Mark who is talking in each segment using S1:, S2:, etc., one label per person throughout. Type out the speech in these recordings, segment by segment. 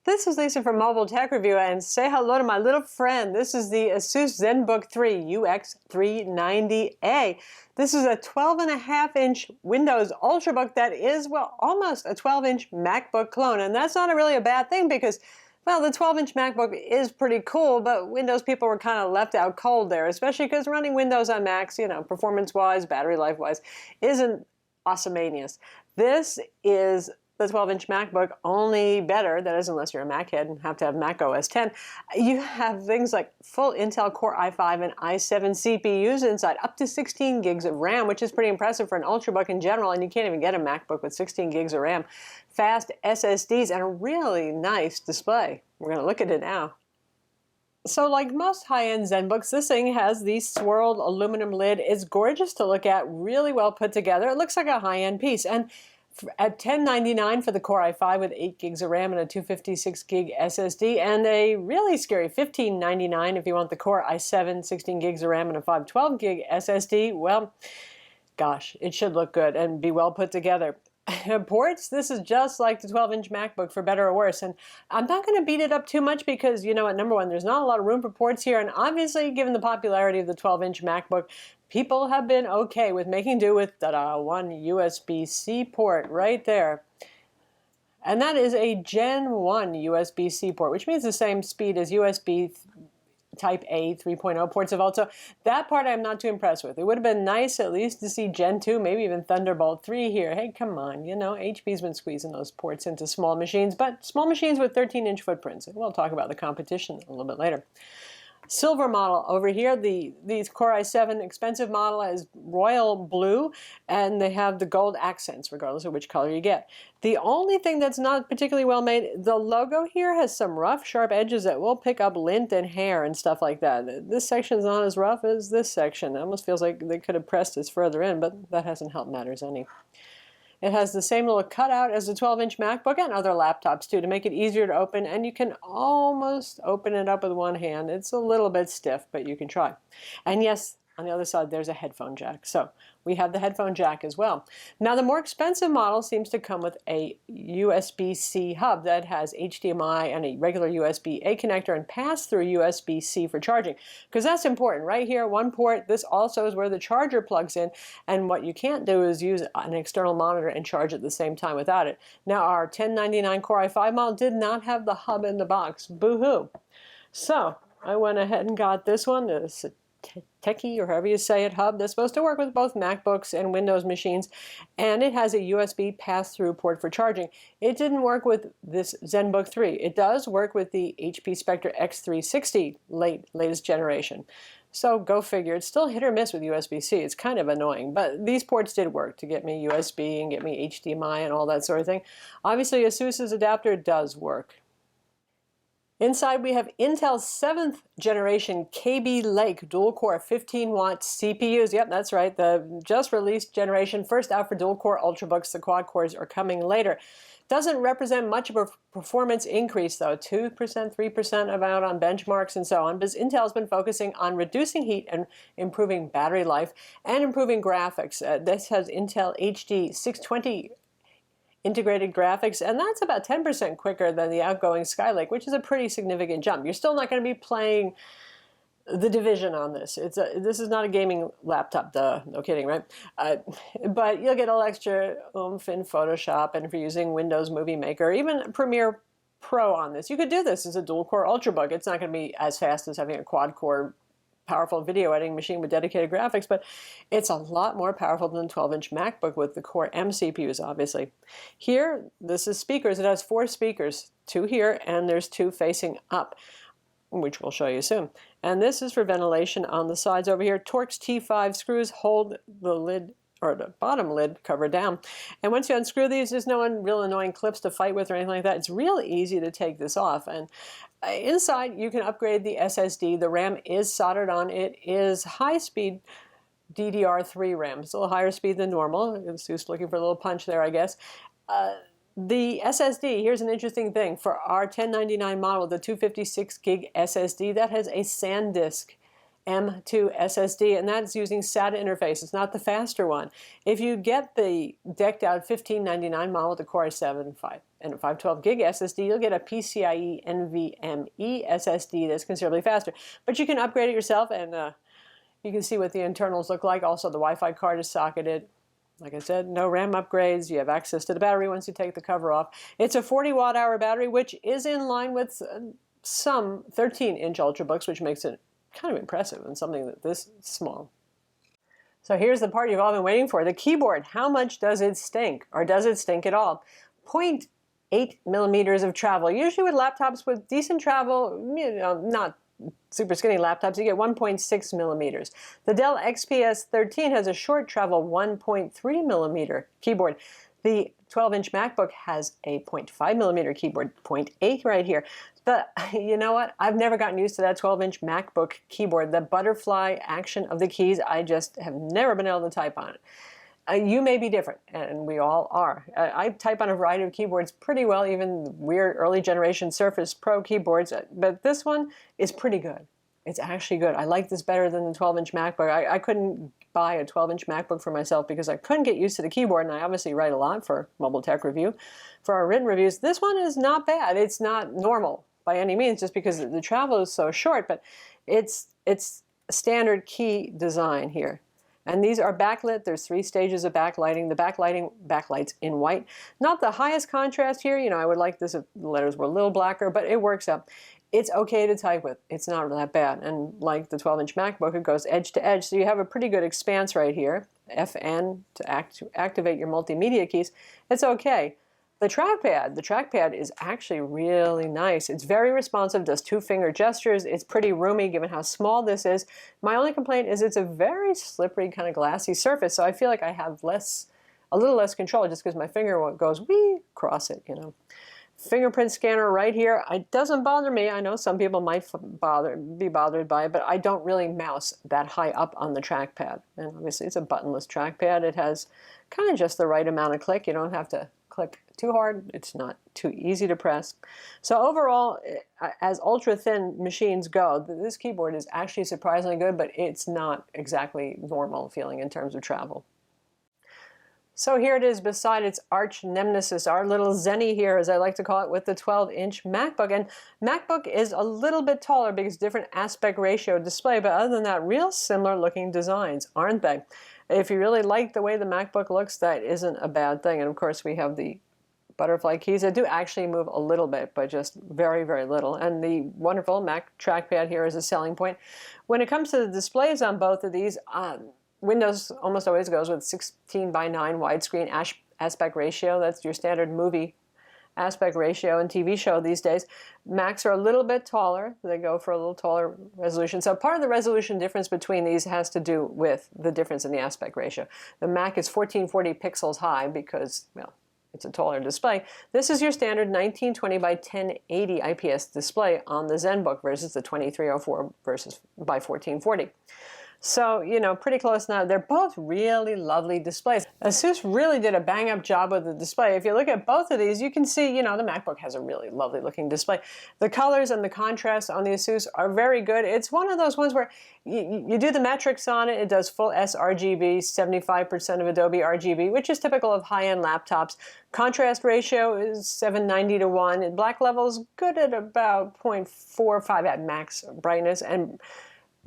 S1: This is Lisa from Mobile Tech Review, and say hello to my little friend. This is the Asus ZenBook 3 UX390A. This is a 12.5-inch Windows Ultrabook that is, well, almost a 12-inch MacBook clone. And that's not really a bad thing because, well, the 12-inch MacBook is pretty cool, but Windows people were kind of left out cold there, especially because running Windows on Macs, you know, performance-wise, battery life-wise, isn't awesomeanious. This is the 12-inch MacBook, only better, that is unless you're a Mac head and have to have Mac OS X. You have things like full Intel Core i5 and i7 CPUs inside, up to 16 gigs of RAM, which is pretty impressive for an Ultrabook in general, and you can't even get a MacBook with 16 gigs of RAM. Fast SSDs and a really nice display. We're going to look at it now. So like most high-end ZenBooks, this thing has the swirled aluminum lid. It's gorgeous to look at, really well put together. It looks like a high-end piece. And at $1099 for the Core i5 with 8 gigs of RAM and a 256 gig SSD, and a really scary $1599 if you want the Core i7, 16 gigs of RAM and a 512 gig SSD, well, gosh, it should look good and be well put together. Ports, this is just like the 12-inch MacBook for better or worse, and I'm not going to beat it up too much because, you know what, number one, there's not a lot of room for ports here, and obviously, given the popularity of the 12-inch MacBook, people have been okay with making do with, one USB-C port right there. And that is a Gen 1 USB-C port, which means the same speed as USB Type A 3.0 ports have also. That part I'm not too impressed with. It would have been nice at least to see Gen 2, maybe even Thunderbolt 3 here. Hey, come on, you know, HP's been squeezing those ports into small machines, but small machines with 13-inch footprints. We'll talk about the competition a little bit later. Silver model over here, the Core i7 expensive model is royal blue, and they have the gold accents regardless of which color you get. The only thing that's not particularly well made, the logo here has some rough, sharp edges that will pick up lint and hair and stuff like that. This section's not as rough as this section. It almost feels like they could have pressed this further in, but that hasn't helped matters any. It has the same little cutout as the 12-inch MacBook and other laptops too to make it easier to open, and you can almost open it up with one hand. It's a little bit stiff, but you can try. And yes, on the other side there's a headphone jack. So we have the headphone jack as well. Now the more expensive model seems to come with a USB-C hub that has HDMI and a regular USB-A connector and pass-through USB-C for charging. Because that's important. Right here, one port, this also is where the charger plugs in, and what you can't do is use an external monitor and charge at the same time without it. Now our 1099 Core i5 model did not have the hub in the box. Boo-hoo. So I went ahead and got this one. This Techie, or however you say it, hub that's supposed to work with both MacBooks and Windows machines, and it has a USB pass-through port for charging. It didn't work with this ZenBook 3. It does work with the HP Spectre X360 latest generation. So go figure. It's still hit or miss with USB-C. It's kind of annoying, but these ports did work to get me USB and get me HDMI and all that sort of thing. Obviously, Asus's adapter does work. Inside we have Intel's 7th generation Kaby Lake dual-core 15-watt CPUs. Yep, that's right, the just released generation, first out for dual-core Ultrabooks. The quad cores are coming later. Doesn't represent much of a performance increase though, 2%, 3% about on benchmarks and so on, because Intel's been focusing on reducing heat and improving battery life and improving graphics. This has Intel HD 620 integrated graphics, and that's about 10% quicker than the outgoing Skylake, which is a pretty significant jump. You're still not going to be playing The Division on this. This is not a gaming laptop, duh, no kidding, right? But you'll get a little extra oomph in Photoshop, and if you're using Windows Movie Maker, even Premiere Pro on this. You could do this as a dual-core Ultrabook. It's not going to be as fast as having a quad-core powerful video editing machine with dedicated graphics, but it's a lot more powerful than the 12-inch MacBook with the Core M CPUs, obviously. Here, this is speakers. It has 4 speakers, 2 here, and there's 2 facing up, which we'll show you soon. And this is for ventilation on the sides over here. Torx T5 screws hold the lid, or the bottom lid cover down. And once you unscrew these, there's no real annoying clips to fight with or anything like that. It's really easy to take this off. And inside, you can upgrade the SSD. The RAM is soldered on. It is high-speed DDR3 RAM. It's a little higher speed than normal. It's just looking for a little punch there, I guess. The SSD, here's an interesting thing. For our 1099 model, the 256 gig SSD, that has a SanDisk M2 SSD, and that's using SATA interface. It's not the faster one. If you get the decked out 1599 model with the Core i7 and a 512 gig SSD, you'll get a PCIe NVMe SSD that's considerably faster. But you can upgrade it yourself, and you can see what the internals look like. Also, the Wi-Fi card is socketed. Like I said, no RAM upgrades. You have access to the battery once you take the cover off. It's a 40 watt-hour battery, which is in line with some 13-inch Ultrabooks, which makes it kind of impressive in something that this small. So here's the part you've all been waiting for, the keyboard. How much does it stink, or does it stink at all? 0.8 millimeters of travel. Usually with laptops with decent travel, not super skinny laptops, you get 1.6 millimeters. The Dell XPS 13 has a short travel 1.3 millimeter keyboard. The 12-inch MacBook has a 0.5 millimeter keyboard, 0.8 right here. But you know what? I've never gotten used to that 12-inch MacBook keyboard. The butterfly action of the keys, I just have never been able to type on it. You may be different, and we all are. I type on a variety of keyboards pretty well, even weird early generation Surface Pro keyboards, but this one is pretty good. It's actually good. I like this better than the 12-inch MacBook. I couldn't buy a 12-inch MacBook for myself because I couldn't get used to the keyboard, and I obviously write a lot for Mobile Tech Review. For our written reviews, this one is not bad. It's not normal by any means, just because the travel is so short, but it's standard key design here. And these are backlit. There's 3 stages of backlighting. The backlights in white. Not the highest contrast here. You know, I would like this if the letters were a little blacker, but it works out. It's okay to type with. It's not that bad. And like the 12-inch MacBook, it goes edge to edge. So you have a pretty good expanse right here. FN to activate your multimedia keys. It's okay. The trackpad is actually really nice. It's very responsive, does 2-finger gestures. It's pretty roomy given how small this is. My only complaint is it's a very slippery, kind of glassy surface, so I feel like I have a little less control just because my finger goes wee across it, you know. Fingerprint scanner right here. It doesn't bother me. I know some people might be bothered by it, but I don't really mouse that high up on the trackpad. And obviously it's a buttonless trackpad. It has kind of just the right amount of click. You don't have to click too hard. It's not too easy to press. So overall, as ultra-thin machines go, this keyboard is actually surprisingly good, but it's not exactly normal feeling in terms of travel. So here it is beside its arch nemesis, our little Zenny here, as I like to call it, with the 12-inch MacBook. And MacBook is a little bit taller because different aspect ratio display, but other than that, real similar looking designs, aren't they? If you really like the way the MacBook looks, that isn't a bad thing. And of course, we have the butterfly keys that do actually move a little bit, but just very, very little. And the wonderful Mac trackpad here is a selling point. When it comes to the displays on both of these, Windows almost always goes with 16:9 widescreen aspect ratio. That's your standard movie aspect ratio and TV show these days. Macs are a little bit taller. They go for a little taller resolution. So part of the resolution difference between these has to do with the difference in the aspect ratio. The Mac is 1440 pixels high because, well, it's a taller display. This is your standard 1920 by 1080 IPS display on the ZenBook versus the 2304 by 1440. So, you know, pretty close now. They're both really lovely displays. ASUS really did a bang-up job with the display. If you look at both of these, you can see, you know, the MacBook has a really lovely looking display. The colors and the contrast on the ASUS are very good. It's one of those ones where you do the metrics on it. It does full sRGB, 75% of Adobe RGB, which is typical of high-end laptops. Contrast ratio is 790 to 1. And black level is good at about 0.45 at max brightness, and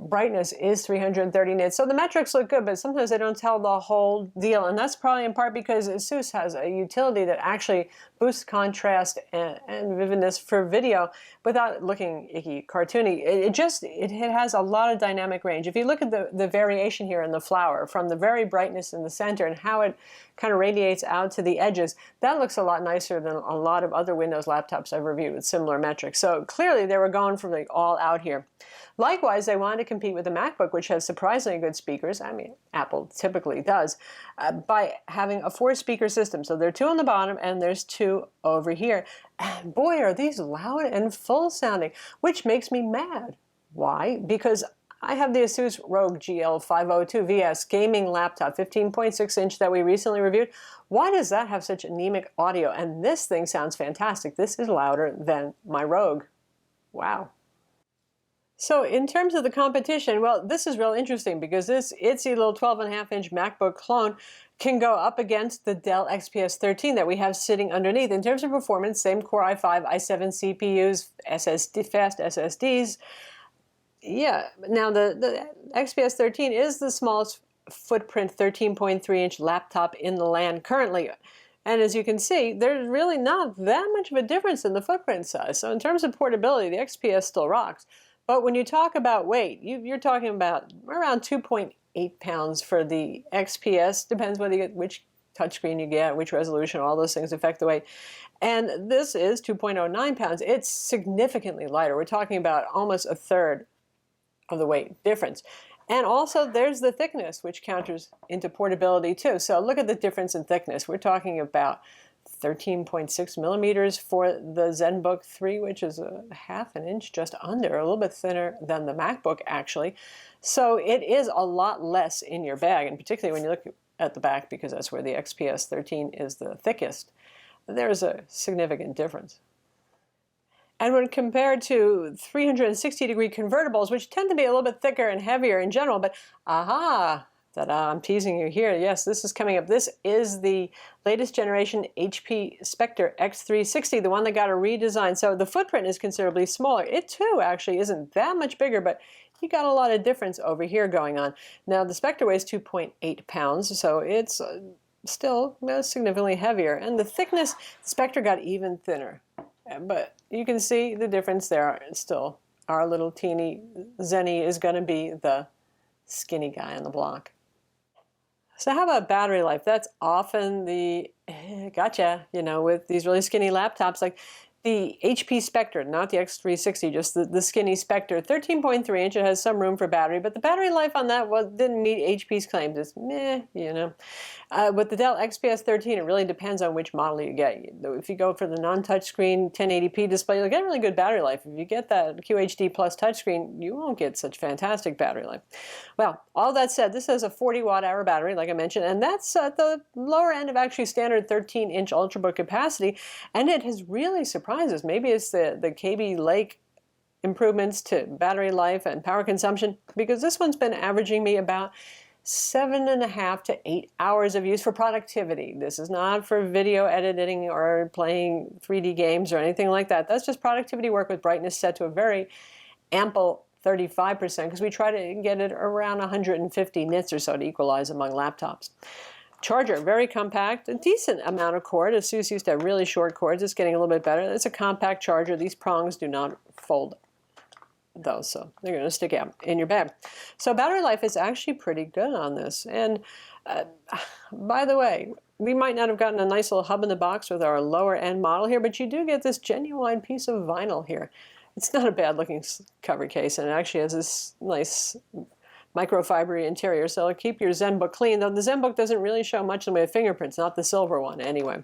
S1: brightness is 330 nits. So the metrics look good, but sometimes they don't tell the whole deal. And that's probably in part because ASUS has a utility that actually boosts contrast and vividness for video without looking icky, cartoony. It has a lot of dynamic range. If you look at the variation here in the flower, from the very brightness in the center and how it kind of radiates out to the edges, that looks a lot nicer than a lot of other Windows laptops I've reviewed with similar metrics. So clearly they were going for the all out here. Likewise, they wanted to compete with the MacBook, which has surprisingly good speakers. I mean, Apple typically does, by having a 4-speaker system. So there are 2 on the bottom and there's 2 over here. And boy, are these loud and full sounding, which makes me mad. Why? Because I have the ASUS ROG GL502 VS gaming laptop, 15.6 inch that we recently reviewed. Why does that have such anemic audio? And this thing sounds fantastic. This is louder than my ROG. Wow. So in terms of the competition, well, this is real interesting because this itsy little 12.5-inch MacBook clone can go up against the Dell XPS 13 that we have sitting underneath. In terms of performance, same Core i5, i7 CPUs, SSD, fast SSDs. Yeah, now the XPS 13 is the smallest footprint 13.3-inch laptop in the land currently. And as you can see, there's really not that much of a difference in the footprint size. So in terms of portability, the XPS still rocks. But when you talk about weight, you're talking about around 2.8 pounds for the XPS. Depends whether you get which touchscreen you get, which resolution, all those things affect the weight. And this is 2.09 pounds. It's significantly lighter. We're talking about almost a third of the weight difference. And also there's the thickness, which counters into portability too. So look at the difference in thickness. We're talking about 13.6 millimeters for the ZenBook 3, which is a half an inch just under, a little bit thinner than the MacBook actually. So it is a lot less in your bag, and particularly when you look at the back, because that's where the XPS 13 is the thickest, there's a significant difference. And when compared to 360-degree convertibles, which tend to be a little bit thicker and heavier in general, but aha, I'm teasing you here. Yes, this is coming up. This is the latest generation HP Spectre X360, the one that got a redesign. So the footprint is considerably smaller. It too actually isn't that much bigger, but you got a lot of difference over here going on. Now the Spectre weighs 2.8 pounds, so it's still significantly heavier. And the thickness, the Spectre got even thinner. But you can see the difference there still. Our little teeny Zenny is going to be the skinny guy on the block. So how about battery life? That's often the gotcha, with these really skinny laptops. Like the HP Spectre, not the X360, just the skinny Spectre, 13.3 inch. It has some room for battery, but the battery life on that didn't meet HP's claims. It's meh, With the Dell XPS 13, it really depends on which model you get. If you go for the non-touchscreen 1080p display, you'll get really good battery life. If you get that QHD Plus touchscreen, you won't get such fantastic battery life. Well, all that said, this has a 40 watt-hour battery, like I mentioned, and that's at the lower end of actually standard 13-inch Ultrabook capacity, and it has really surprised us. Maybe it's the Kaby Lake improvements to battery life and power consumption, because this one's been averaging me about 7.5 to 8 hours of use for productivity. This is not for video editing or playing 3D games or anything like that. That's just productivity work with brightness set to a very ample 35%, because we try to get it around 150 nits or so to equalize among laptops. Charger, very compact, a decent amount of cord. ASUS used to have really short cords. It's getting a little bit better. It's a compact charger. These prongs do not fold though, so they're going to stick out in your bag. So battery life is actually pretty good on this. And by the way, we might not have gotten a nice little hub in the box with our lower end model here, but you do get this genuine piece of vinyl here. It's not a bad looking cover case, and it actually has this nice microfiber interior, so it'll keep your ZenBook clean, though the ZenBook doesn't really show much in the way of fingerprints, not the silver one anyway.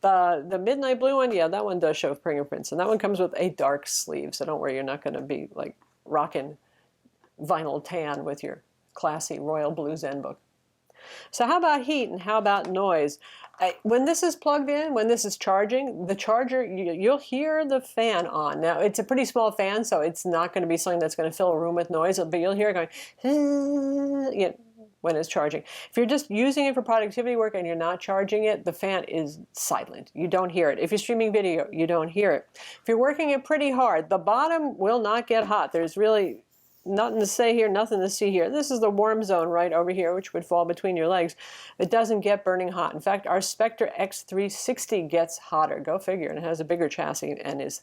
S1: The midnight blue one, yeah, that one does show fingerprints, and that one comes with a dark sleeve, so don't worry, you're not going to be like rocking vinyl tan with your classy royal blue ZenBook. So how about heat and how about noise? When this is plugged in, when this is charging, the charger, you'll hear the fan on. Now, it's a pretty small fan, so it's not going to be something that's going to fill a room with noise, but you'll hear it going when it's charging. If you're just using it for productivity work and you're not charging it, the fan is silent. You don't hear it. If you're streaming video, you don't hear it. If you're working it pretty hard, the bottom will not get hot. There's really nothing to say here, nothing to see here. This is the warm zone right over here, which would fall between your legs. It doesn't get burning hot. In fact, our Spectre X360 gets hotter. Go figure. And it has a bigger chassis and is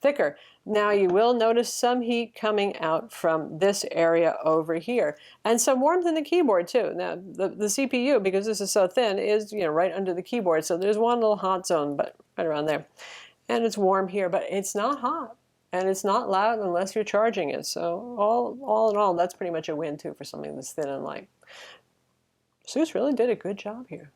S1: thicker. Now you will notice some heat coming out from this area over here, and some warmth in the keyboard too. Now the CPU, because this is so thin, is right under the keyboard. So there's one little hot zone, but right around there, and it's warm here, but it's not hot. And it's not loud unless you're charging it. So all in all, that's pretty much a win too for something that's thin and light. ASUS really did a good job here.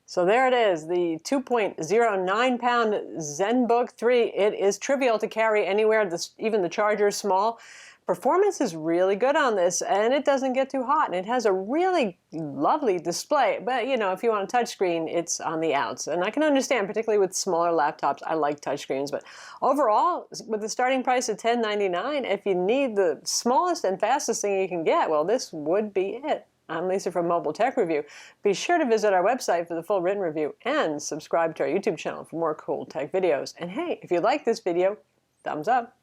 S1: So there it is, the 2.09 pound ZenBook 3. It is trivial to carry anywhere, even the charger is small. Performance is really good on this, and it doesn't get too hot, and it has a really lovely display. But you know, if you want a touchscreen, it's on the outs. And I can understand, particularly with smaller laptops, I like touchscreens. But overall, with the starting price of $10.99, if you need the smallest and fastest thing you can get, well, this would be it. I'm Lisa from Mobile Tech Review. Be sure to visit our website for the full written review and subscribe to our YouTube channel for more cool tech videos. And hey, if you like this video, thumbs up.